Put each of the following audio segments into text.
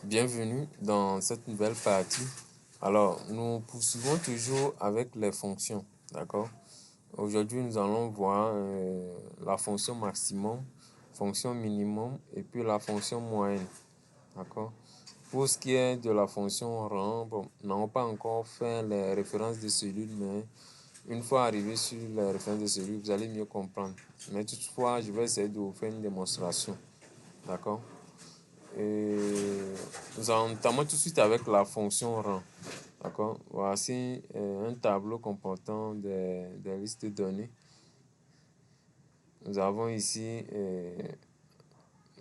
Bienvenue dans cette nouvelle partie. Alors, nous poursuivons toujours avec les fonctions, d'accord? Aujourd'hui, nous allons voir la fonction maximum, fonction minimum et puis la fonction moyenne, d'accord? Pour ce qui est de la fonction rang, bon, nous n'avons pas encore fait les références de cellules, mais une fois arrivé sur les références de cellules, vous allez mieux comprendre. Mais toutefois, je vais essayer de vous faire une démonstration, d'accord? Et nous entamons tout de suite avec la fonction rang. D'accord. Voici un tableau comportant des listes de données. Nous avons ici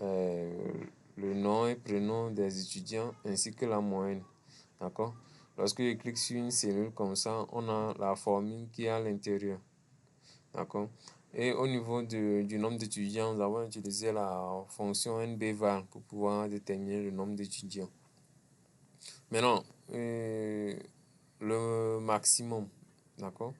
le nom et prénom des étudiants ainsi que la moyenne. D'accord. Lorsque je clique sur une cellule comme ça, on a la formule qui est à l'intérieur. D'accord. Et au niveau du nombre d'étudiants, nous avons utilisé la fonction NBVAL pour pouvoir déterminer le nombre d'étudiants. Maintenant, le maximum, d'accord?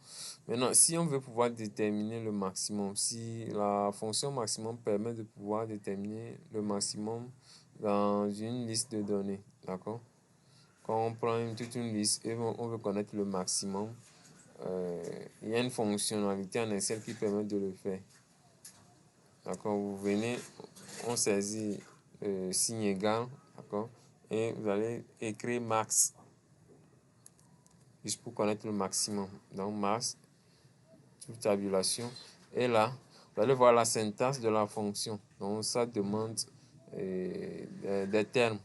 Maintenant, si on veut pouvoir déterminer le maximum, si la fonction maximum permet de pouvoir déterminer le maximum dans une liste de données, d'accord? Quand on prend toute une liste et on veut connaître le maximum, il y a une fonctionnalité en Excel qui permet de le faire. D'accord? Vous venez, on saisit signe égal, d'accord? Et vous allez écrire max, juste pour connaître le maximum. Donc, max, toute tabulation. Et là, vous allez voir la syntaxe de la fonction. Donc, ça demande des termes.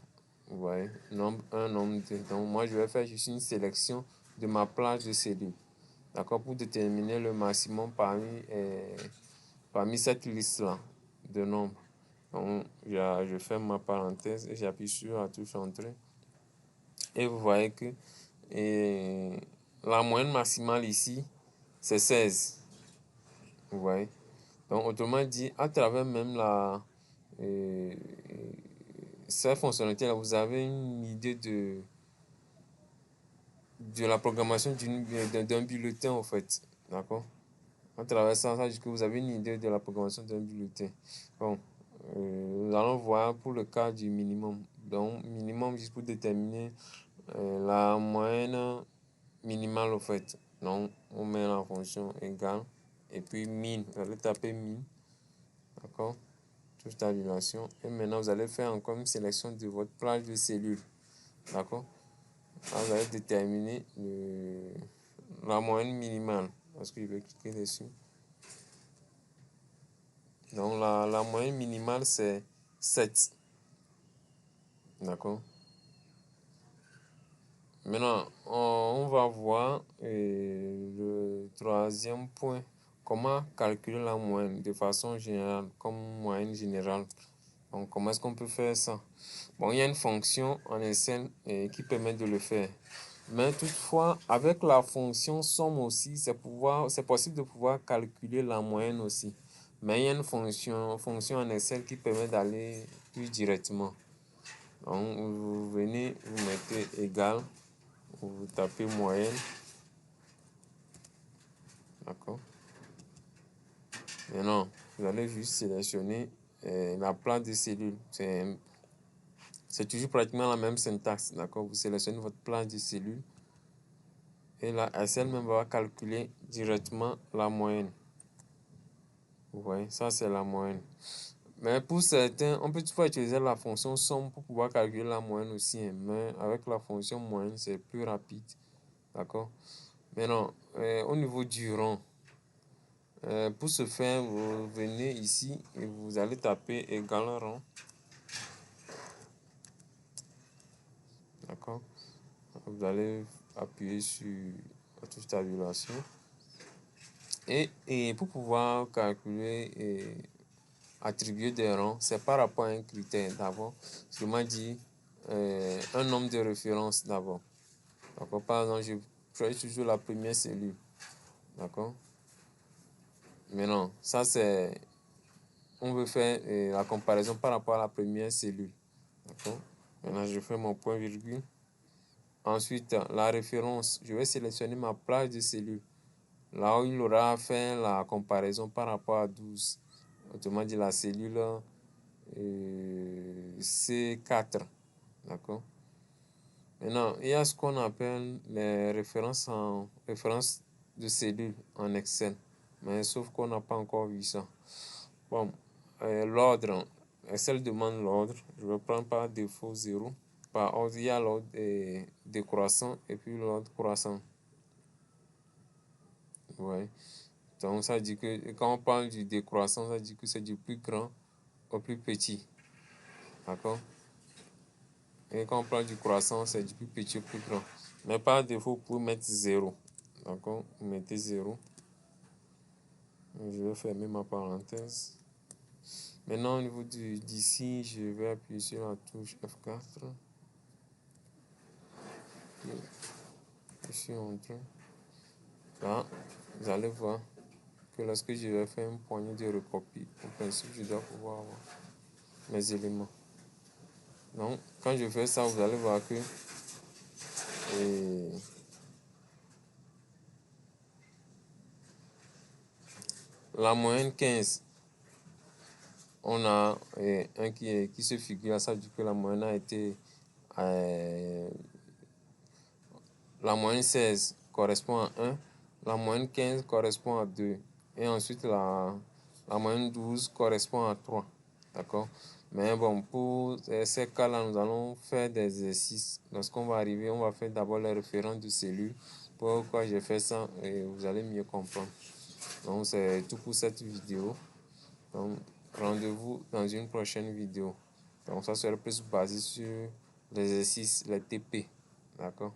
Vous voyez, nombre 1, nombre 2. Donc, moi, je vais faire juste une sélection de ma plage de cellules. D'accord, pour déterminer le maximum parmi cette liste-là de nombres. Donc, je ferme ma parenthèse et j'appuie sur la touche Entrée. Et vous voyez que la moyenne maximale ici, c'est 16. Vous voyez. Donc, autrement dit, à travers même cette fonctionnalité-là, vous avez une idée de la programmation d'un bulletin, en fait. D'accord. À travers ça, ça dit que vous avez une idée de la programmation d'un bulletin. Bon, nous allons voir pour le cas du minimum. Donc, minimum, juste pour déterminer la moyenne minimale, en fait. Donc, on met la fonction égale. Et puis, min. Vous allez taper min. D'accord? Touche tabulation. Et maintenant, vous allez faire encore une sélection de votre plage de cellules. D'accord? Là, vous allez déterminer la moyenne minimale. Parce que je vais cliquer dessus. Donc, la moyenne minimale, c'est 7. D'accord? Maintenant, on va voir le troisième point. Comment calculer la moyenne de façon générale, comme moyenne générale. Donc, comment est-ce qu'on peut faire ça? Bon, il y a une fonction en Excel qui permet de le faire. Mais toutefois, avec la fonction somme aussi, c'est possible de pouvoir calculer la moyenne aussi. Mais il y a une fonction en Excel qui permet d'aller plus directement. Donc, vous venez, vous mettez égal, vous tapez moyenne. D'accord. Maintenant, vous allez juste sélectionner la plage de cellules. C'est toujours pratiquement la même syntaxe. D'accord. Vous sélectionnez votre plage de cellules. Et là, Excel même va calculer directement la moyenne. Vous voyez, ça c'est la moyenne. Mais pour certains, on peut toutefois utiliser la fonction somme pour pouvoir calculer la moyenne aussi. Mais avec la fonction moyenne, c'est plus rapide. D'accord. Maintenant, au niveau du rang, pour ce faire, vous venez ici et vous allez taper égal rang. D'accord. Vous allez appuyer sur la touche tabulation. Et pour pouvoir calculer et attribuer des rangs, c'est par rapport à un critère d'abord. Je m'a dit un nombre de références d'abord. D'accord. Par exemple, je choisis toujours la première cellule. D'accord. Maintenant, ça c'est, on veut faire la comparaison par rapport à la première cellule. D'accord. Maintenant, je fais mon point virgule. Ensuite, la référence, je vais sélectionner ma plage de cellules. Là où il aura fait la comparaison par rapport à 12. Autrement dit, la cellule C4. D'accord. Maintenant, il y a ce qu'on appelle les références de cellules en Excel. Mais sauf qu'on n'a pas encore vu ça. Bon, l'ordre, Excel demande l'ordre. Je vais prendre par défaut 0. Par ordre, il y a l'ordre décroissant et puis l'ordre croissant. Ouais. Donc, ça dit que quand on parle du décroissant, ça dit que c'est du plus grand au plus petit. D'accord? Et quand on parle du croissant, c'est du plus petit au plus grand. Mais par défaut, vous pouvez mettre 0. D'accord? Vous mettez 0. Je vais fermer ma parenthèse. Maintenant, au niveau d'ici, je vais appuyer sur la touche F4. Je suis entré. Là, vous allez voir que lorsque je vais faire une poignée de recopie, au principe, je dois pouvoir avoir mes éléments. Donc, quand je fais ça, vous allez voir que la moyenne 15, on a un qui se figure, ça veut dire que la moyenne a été... la moyenne 16 correspond à 1, la moyenne 15 correspond à 2, et ensuite la moyenne 12 correspond à 3. D'accord? Mais bon, pour ces cas-là, nous allons faire des exercices. Lorsqu'on va arriver, on va faire d'abord les références de cellules. Pourquoi j'ai fait ça, et vous allez mieux comprendre. Donc, c'est tout pour cette vidéo. Donc, rendez-vous dans une prochaine vidéo. Donc, ça sera plus basé sur l'exercice, les TP. D'accord?